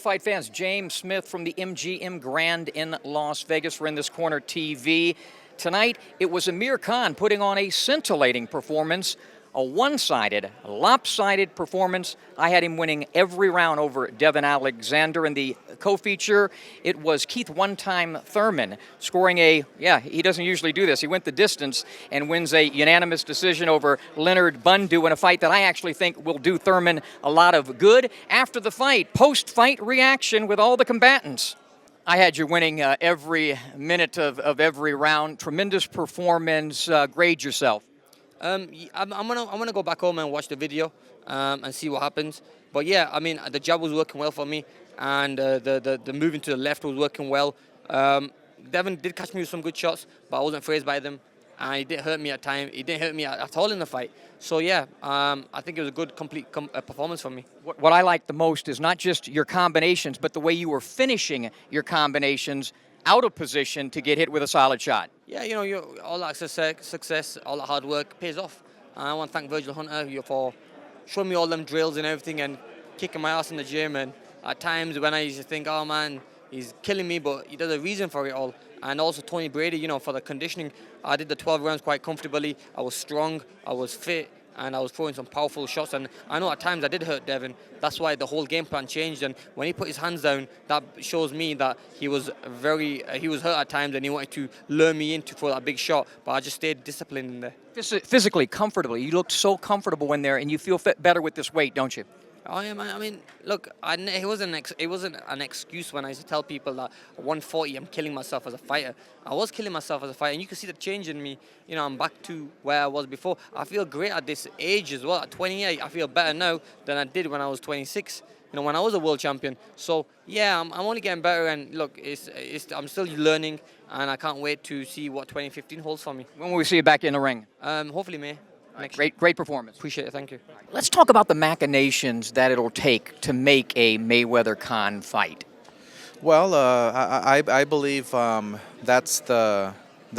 fight fans, James Smith from the MGM Grand in Las Vegas. We're in this corner TV. Tonight, it was Amir Khan putting on a scintillating performance, a one-sided, lopsided performance. I had him winning every round over Devon Alexander. In the co-feature, it was Keith one-time Thurman scoring he doesn't usually do this. He went the distance and wins a unanimous decision over Leonard Bundu in a fight that I actually think will do Thurman a lot of good. After the fight, post-fight reaction with all the combatants. I had you winning every minute of every round. Tremendous performance. Grade yourself. I'm gonna go back home and watch the video and see what happens. But yeah, I mean the jab was working well for me, and the moving to the left was working well. Devon did catch me with some good shots, but I wasn't fazed by them, and he didn't hurt me at time. He didn't hurt me at all in the fight. So yeah, I think it was a good complete performance for me. What I like the most is not just your combinations, but the way you were finishing your combinations out of position to get hit with a solid shot. Yeah, you know, all that success, all that hard work pays off. And I want to thank Virgil Hunter for showing me all them drills and everything and kicking my ass in the gym. And at times when I used to think, oh man, he's killing me, but there's a reason for it all. And also Tony Brady, you know, for the conditioning. I did the 12 rounds quite comfortably. I was strong, I was fit, and I was throwing some powerful shots. And I know at times I did hurt Devon. That's why the whole game plan changed. And when he put his hands down, that shows me that he was hurt at times and he wanted to lure me in to throw that big shot. But I just stayed disciplined in there. Physically, comfortably. You looked so comfortable in there, and you feel better with this weight, don't you? I mean, look, it wasn't an excuse when I used to tell people that at 140 I'm killing myself as a fighter. I was killing myself as a fighter, and you can see the change in me. You know, I'm back to where I was before. I feel great at this age as well. At 28, I feel better now than I did when I was 26. You know, when I was a world champion. So yeah, I'm only getting better, and look, I'm still learning, and I can't wait to see what 2015 holds for me. When will we see you back in the ring? Hopefully May. Great performance. Appreciate it. Thank you. Let's talk about the machinations that it'll take to make a Mayweather-Khan fight. Well, I believe that's the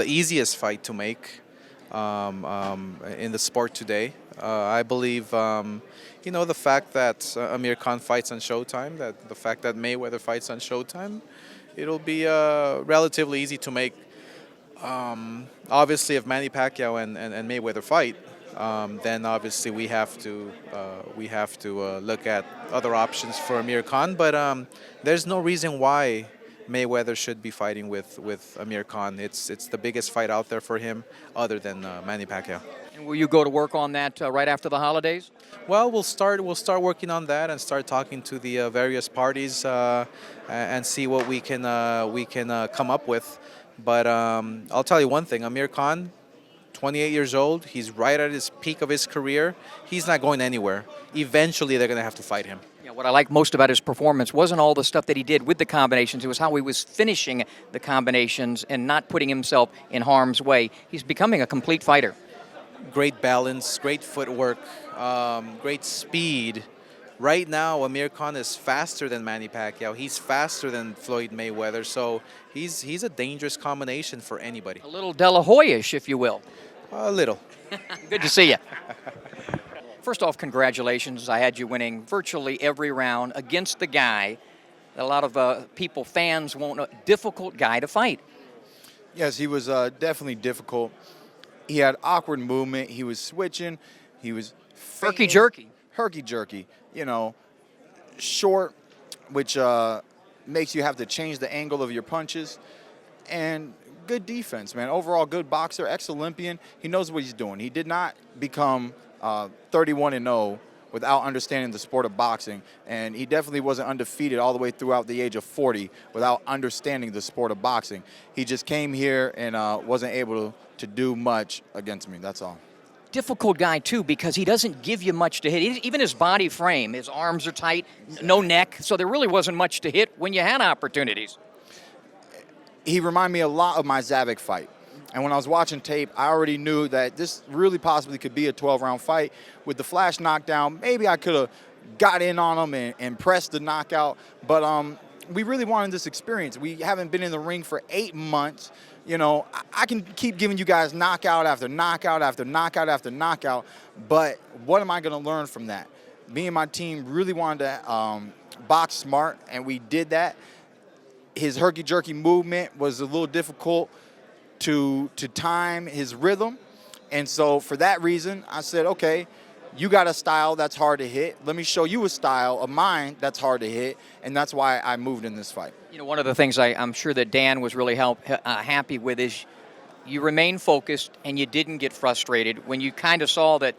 easiest fight to make in the sport today. I believe, the fact that Amir Khan fights on Showtime, the fact that Mayweather fights on Showtime, it'll be relatively easy to make. Obviously, if Manny Pacquiao and Mayweather fight, then obviously we have to look at other options for Amir Khan. But there's no reason why Mayweather should be fighting with Amir Khan. It's the biggest fight out there for him, other than Manny Pacquiao. And will you go to work on that right after the holidays? Well, we'll start working on that and start talking to the various parties and see what we can come up with. But I'll tell you one thing: Amir Khan, 28 years old, he's right at his peak of his career. He's not going anywhere. Eventually, they're going to have to fight him. Yeah, what I like most about his performance wasn't all the stuff that he did with the combinations. It was how he was finishing the combinations and not putting himself in harm's way. He's becoming a complete fighter. Great balance, great footwork, great speed. Right now, Amir Khan is faster than Manny Pacquiao. He's faster than Floyd Mayweather. So he's a dangerous combination for anybody. A little De La Hoya-ish, if you will. A little. Good to see you. First off, congratulations. I had you winning virtually every round against the guy that a lot of fans want, a difficult guy to fight. Yes, he was definitely difficult. He had awkward movement. He was switching. He was herky-jerky. Herky-jerky. You know, short, which makes you have to change the angle of your punches. And good defense, man. Overall, good boxer, ex-Olympian. He knows what he's doing. He did not become 31-0 without understanding the sport of boxing. And he definitely wasn't undefeated all the way throughout the age of 40 without understanding the sport of boxing. He just came here and wasn't able to do much against me. That's all. Difficult guy, too, because he doesn't give you much to hit. Even his body frame, his arms are tight, no neck, so there really wasn't much to hit when you had opportunities. He reminded me a lot of my Zabik fight. And when I was watching tape, I already knew that this really possibly could be a 12-round fight. With the flash knockdown, maybe I could have got in on him and pressed the knockout. But we really wanted this experience. We haven't been in the ring for 8 months. You know, I can keep giving you guys knockout after knockout after knockout after knockout, but what am I going to learn from that? Me and my team really wanted to box smart, and we did that. His herky-jerky movement was a little difficult to time his rhythm. And so for that reason, I said, okay, you got a style that's hard to hit. Let me show you a style of mine that's hard to hit, and that's why I moved in this fight. You know, one of the things I'm sure that Dan was really happy with is you remained focused and you didn't get frustrated. When you kind of saw that,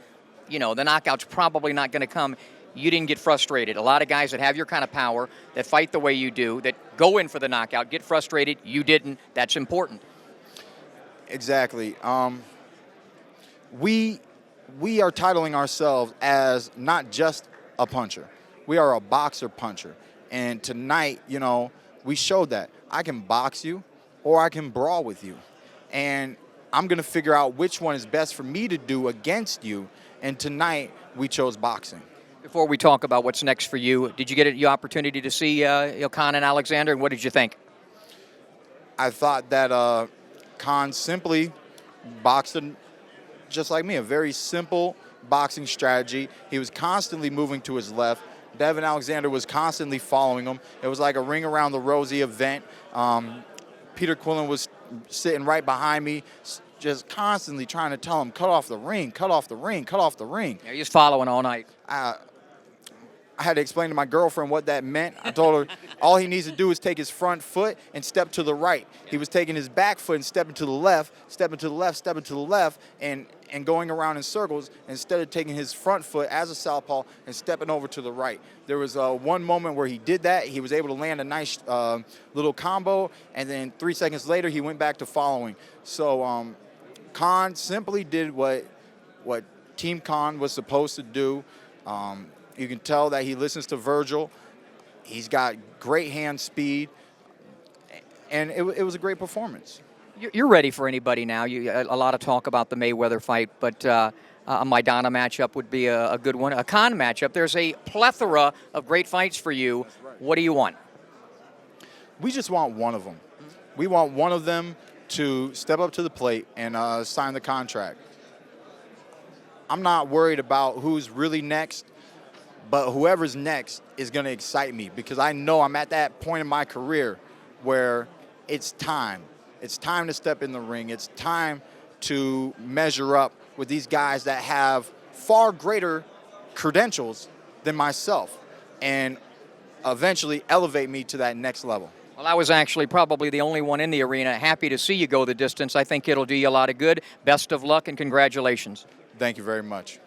you know, the knockout's probably not going to come, you didn't get frustrated. A lot of guys that have your kind of power, that fight the way you do, that go in for the knockout, get frustrated. You didn't. That's important. Exactly. We are titling ourselves as not just a puncher. We are a boxer puncher. And tonight, you know, we showed that. I can box you or I can brawl with you. And I'm going to figure out which one is best for me to do against you. And tonight, we chose boxing. Before we talk about what's next for you, did you get the opportunity to see Khan and Alexander, and what did you think? I thought that Khan simply boxed just like me, a very simple boxing strategy. He was constantly moving to his left. Devon Alexander was constantly following him. It was like a ring around the rosy event. Peter Quillen was sitting right behind me, just constantly trying to tell him, cut off the ring, cut off the ring, cut off the ring. Yeah, he was following all night. I had to explain to my girlfriend what that meant. I told her all he needs to do is take his front foot and step to the right. He was taking his back foot and stepping to the left, stepping to the left, stepping to the left, and going around in circles instead of taking his front foot as a southpaw and stepping over to the right. There was one moment where he did that. He was able to land a nice little combo, and then 3 seconds later, he went back to following. So Khan simply did what Team Khan was supposed to do. You can tell that he listens to Virgil. He's got great hand speed, and it was a great performance. You're ready for anybody now. A lot of talk about the Mayweather fight, but a Maidana matchup would be a good one. A Khan matchup. There's a plethora of great fights for you. Right. What do you want? We just want one of them. We want one of them to step up to the plate and sign the contract. I'm not worried about who's really next, but whoever's next is going to excite me because I know I'm at that point in my career where it's time. It's time to step in the ring. It's time to measure up with these guys that have far greater credentials than myself and eventually elevate me to that next level. Well, I was actually probably the only one in the arena. Happy to see you go the distance. I think it'll do you a lot of good. Best of luck and congratulations. Thank you very much.